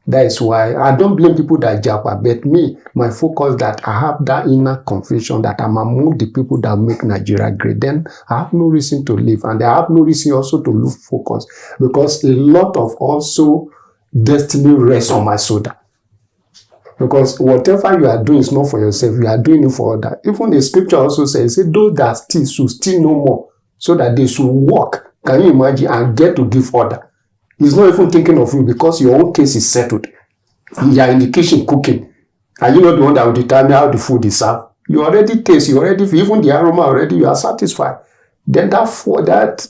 That is why I don't blame people that japa, but me, my focus that I have that inner conviction that I'm among the people that make Nigeria great. Then I have no reason to leave, and I have no reason also to lose focus because a lot of also destiny rests on my shoulder. Because whatever you are doing is not for yourself, you are doing it for others. Even the scripture also says, those that steal should steal no more, so that they should walk. Can you imagine? And get to give order. He's not even thinking of you because your own case is settled. You are in the kitchen cooking. Are you not the one that will determine how the food is served? You already taste, even the aroma already, you are satisfied. Then that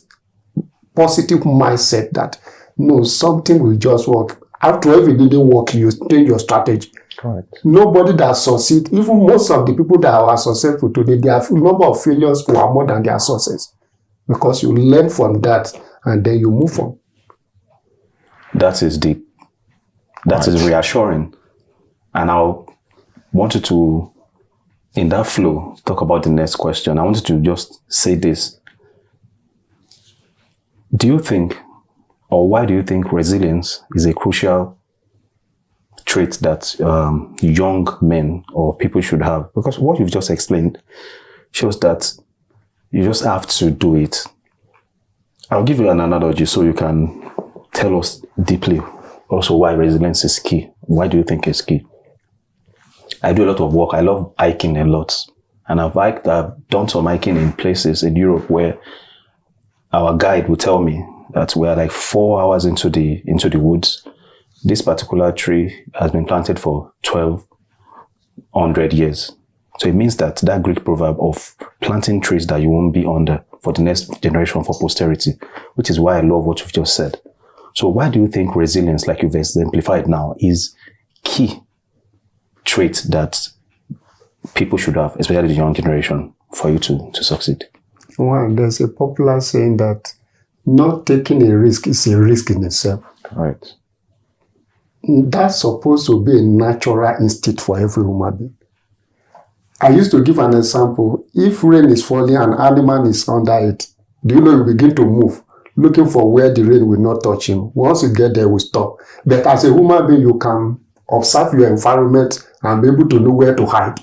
positive mindset that, no, something will just work. After if it didn't work, you change your strategy. Correct. Nobody that succeeds, even most of the people that are successful today, they have a number of failures who are more than their success. Because you learn from that and then you move on. That is deep. That is reassuring. And I want you to, in that flow, talk about the next question. I want you to just say this. Do you think, or why do you think resilience is a crucial trait that young men or people should have? Because what you've just explained shows that you just have to do it. I'll give you an analogy so you can tell us deeply also why resilience is key. Why do you think it's key? I do a lot of work. I love hiking a lot. And I've done some hiking in places in Europe where our guide will tell me that we are like 4 hours into the woods. This particular tree has been planted for 1,200 years. So it means that Greek proverb of planting trees that you won't be under for the next generation, for posterity, which is why I love what you've just said. So why do you think resilience, like you've exemplified now, is key trait that people should have, especially the young generation, for you to succeed? Well, there's a popular saying that not taking a risk is a risk in itself. Right. That's supposed to be a natural instinct for every human being. I used to give an example. If rain is falling and animal is under it, do you know you begin to move, looking for where the rain will not touch him. Once you get there, it will stop. But as a human being, you can observe your environment and be able to know where to hide.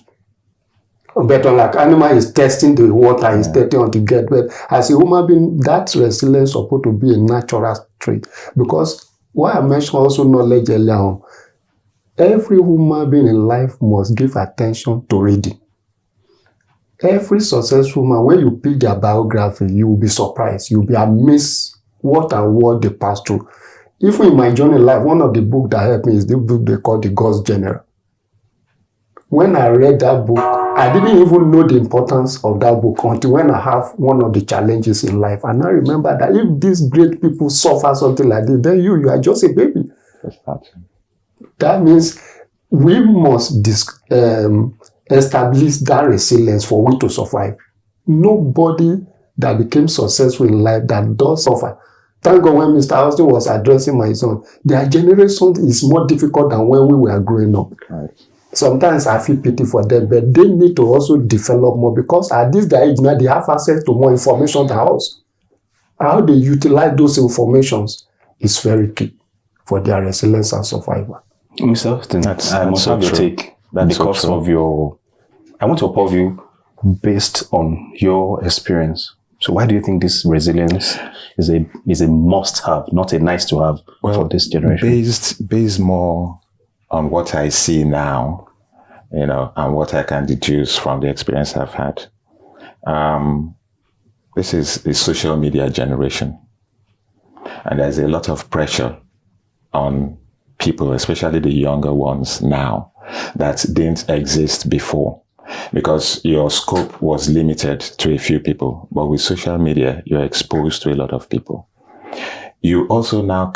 But like animal is testing the water, is testing on to get. But as a human being, that resilience is supposed to be a natural trait. Because why I mentioned also knowledge earlier on, every human being in life must give attention to reading. Every successful man, when you pick their biography, you will be surprised. You'll be amazed what and what they passed through. Even in my journey in life, one of the books that helped me is the book they call The God's General. When I read that book, I didn't even know the importance of that book until when I have one of the challenges in life. And I remember that if these great people suffer something like this, then you are just a baby. That means we must establish that resilience for we to survive. Nobody that became successful in life that does suffer. Thank God when Mr. Austin was addressing my son, their generation is more difficult than when we were growing up. Right. Sometimes I feel pity for them, but they need to also develop more because at this age now they have access to more information than us. How they utilize those informations is very key for their resilience and survival. Mr. Austin, I must have your take that because of your... I want to approve you based on your experience. So why do you think this resilience is a must-have, not a nice-to-have for this generation? Based more on what I see now, and what I can deduce from the experience I've had. This is a social media generation. And there's a lot of pressure on people, especially the younger ones now, that didn't exist before. Because your scope was limited to a few people. But with social media, you're exposed to a lot of people. You also now